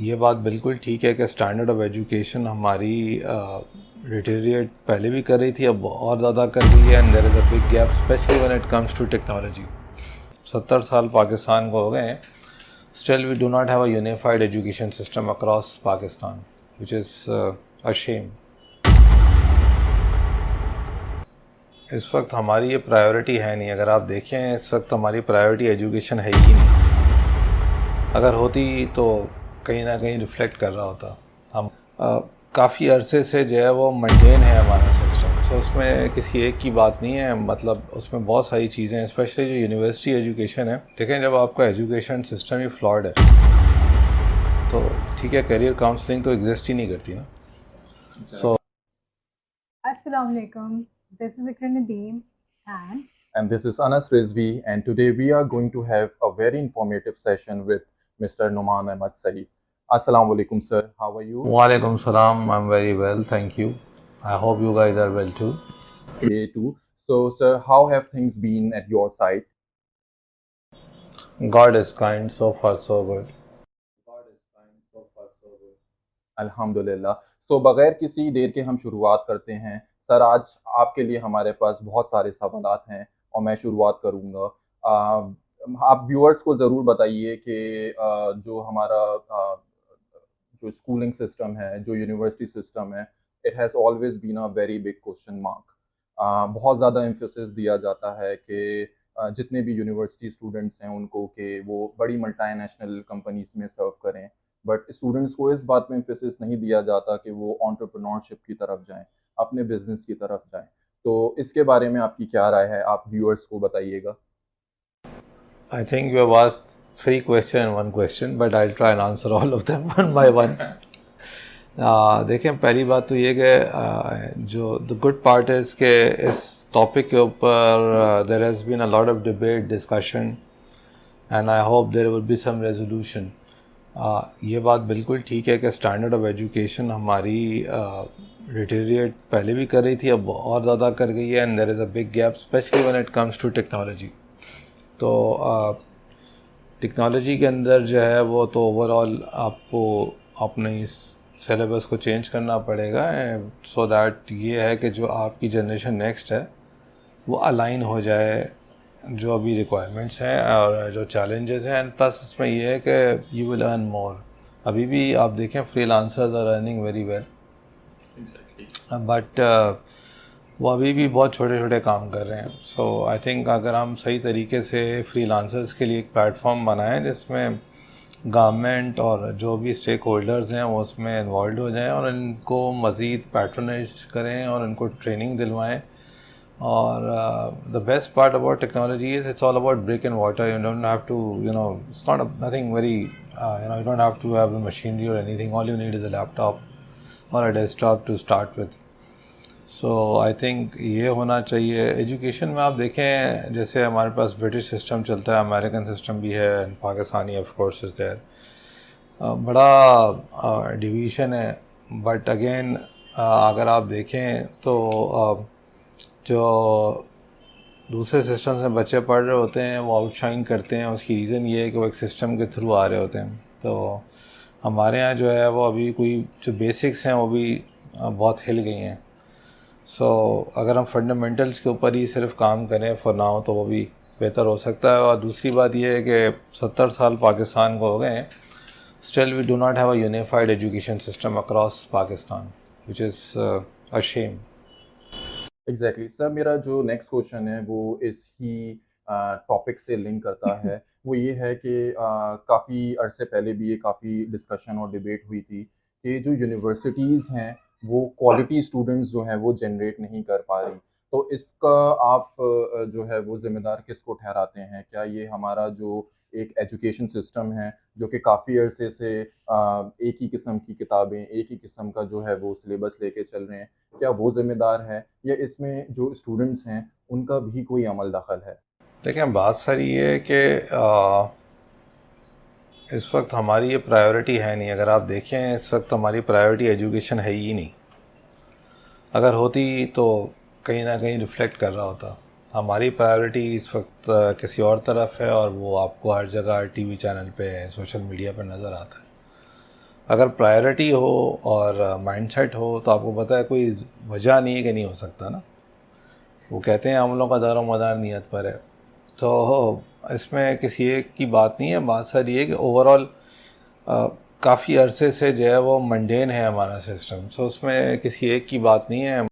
ये बात बिल्कुल ठीक है कि स्टैंडर्ड ऑफ एजुकेशन हमारी डिटेरिएट पहले भी कर रही थी, अब और ज़्यादा कर रही है, and there is a big gap specially when it comes to technology. 70 साल पाकिस्तान को हो गए हैं, still we do not have a unified education system across Pakistan, which is a shame. इस वक्त हमारी ये प्रायोरिटी है नहीं। अगर आप देखें, इस वक्त हमारी प्रायोरिटी एजुकेशन है ही नहीं। अगर होती तो कहीं ना कहीं रिफ्लेक्ट कर रहा होता। हम काफ़ी अरसे से जो है वो मंडेन है हमारा सिस्टम, सो उसमें किसी एक की बात नहीं है, मतलब उसमें बहुत सारी चीज़ें हैं, स्पेशली जो यूनिवर्सिटी एजुकेशन है। देखें, जब आपका एजुकेशन सिस्टम ही फ्लॉड है तो ठीक है, करियर काउंसलिंग तो एग्जिस्ट ही नहीं करती ना। सो Assalamu alaikum. This is Ikra Nadeem and And this is Anas Rizvi, and today we are going to have a very informative session with Mr. Numan Ahmad Saeed. Assalamu alaikum, sir. How are you? वालेकुम सलाम, I am very well, thank you. I hope you guys are well too. Day too. So, sir, how have things been at your side? God is kind, so far so good। अल्हम्दुलिल्लाह। सो बगैर किसी देर के हम शुरुआत करते हैं। Sir, आज आपके लिए हमारे पास बहुत सारे सवालात हैं और मैं शुरुआत करूँगा। आप व्यूअर्स को ज़रूर बताइए कि जो हमारा जो स्कूलिंग सिस्टम है, जो यूनिवर्सिटी सिस्टम है, it has always been a very big question mark. बहुत ज़्यादा एम्फेसिस दिया जाता है कि जितने भी यूनिवर्सिटी स्टूडेंट्स हैं उनको कि वो बड़ी मल्टीनेशनल कंपनीज़ में सर्व करें, बट स्टूडेंट्स को इस बात में एम्फेसिस नहीं दिया जाता कि वो एंटरप्रेन्योरशिप की तरफ जाएं, अपने बिजनेस की तरफ जाएं। तो इसके बारे में आपकी क्या राय है, आप व्यूअर्स को बताइएगा। I think you have asked 3 questions in one question, but I'll try and answer all of them one by one। देखें, पहली बात तो ये कि जो द गुड पार्ट इज़ कि इस टॉपिक के ऊपर there has been a lot of debate, discussion, and I hope there will be some resolution. ये बात बिल्कुल ठीक है कि स्टैंडर्ड ऑफ एजुकेशन हमारी डिटेरिएट पहले भी कर रही थी, अब और ज़्यादा कर गई है, and there is a big gap specially when it comes to technology. तो टेक्नोलॉजी के अंदर जो है वो तो ओवरऑल आपको अपने इस सिलेबस को चेंज करना पड़ेगा, सो दैट ये है कि जो आपकी जनरेशन नेक्स्ट है वो अलाइन हो जाए जो अभी रिक्वायरमेंट्स हैं और जो चैलेंजेस हैं, एंड प्लस इसमें ये है कि यू विल अर्न मोर। अभी भी आप देखें, freelancers are earning very well, but वो अभी भी बहुत छोटे छोटे काम कर रहे हैं। सो आई थिंक अगर हम सही तरीके से फ्रीलांसर्स के लिए एक प्लेटफॉर्म बनाएं जिसमें गवर्नमेंट और जो भी स्टेक होल्डर्स हैं वो उसमें इन्वॉल्व हो जाएं और इनको मज़ीद पैट्रोनेज करें और इनको ट्रेनिंग दिलवाएं। और the best part about technology is it's all about brick and water. You don't have to, it's not nothing very, you don't have to have the machinery और anything. All you need is a laptop और a desktop to start with. So I think ये होना चाहिए। Education में आप देखें, जैसे हमारे पास ब्रिटिश सिस्टम चलता है, अमेरिकन सिस्टम भी है, and Pakistani of course is there. बड़ा डिवीज़न है, बट अगेन अगर आप देखें तो जो दूसरे सिस्टम से बच्चे पढ़ रहे होते हैं वो आउटशाइन करते हैं। उसकी रीज़न ये है कि वो एक सिस्टम के थ्रू आ रहे होते हैं। तो हमारे यहाँ जो है वो अभी कोई जो बेसिक्स हैं वो भी बहुत हिल गई हैं। सो अगर हम फंडामेंटल्स के ऊपर ही सिर्फ काम करें फॉर नाउ तो वो भी बेहतर हो सकता है। और दूसरी बात ये है कि 70 साल पाकिस्तान को हो गए हैं, still we do not have a unified education system across Pakistan, which is a shame. Exactly sir, मेरा जो नेक्स्ट क्वेश्चन है वो इसी टॉपिक से लिंक करता है। वो ये है कि काफ़ी अरसे पहले भी ये काफ़ी डिस्कशन और डिबेट हुई थी कि जो यूनिवर्सिटीज़ हैं वो क्वालिटी स्टूडेंट्स जो हैं वो जनरेट नहीं कर पा रही। तो इसका आप जो है वो ज़िम्मेदार किसको ठहराते हैं? क्या ये हमारा जो एक एजुकेशन सिस्टम है जो कि काफ़ी अरसे से एक ही किस्म की किताबें, एक ही किस्म का जो है वो सिलेबस लेके चल रहे हैं, क्या वो ज़िम्मेदार है, या इसमें जो स्टूडेंट्स हैं उनका भी कोई अमल दखल है? देखें, बात सारी ये है कि इस वक्त हमारी ये प्रायोरिटी है नहीं। अगर आप देखें, इस वक्त हमारी प्रायोरिटी एजुकेशन है ही नहीं। अगर होती तो कहीं ना कहीं रिफ्लेक्ट कर रहा होता। हमारी प्रायोरिटी इस वक्त किसी और तरफ है, और वो आपको हर जगह टीवी चैनल पे, सोशल मीडिया पर नज़र आता है। अगर प्रायोरिटी हो और माइंडसेट हो तो आपको पता है कोई वजह नहीं है कि नहीं हो सकता ना। वो कहते हैं अमलों का दारो मदार नियत पर है। तो इसमें किसी एक की बात नहीं है, बात सारी है कि ओवरऑल काफ़ी अरसे से जो है वो मंडेन है हमारा सिस्टम। सो उसमें किसी एक की बात नहीं है।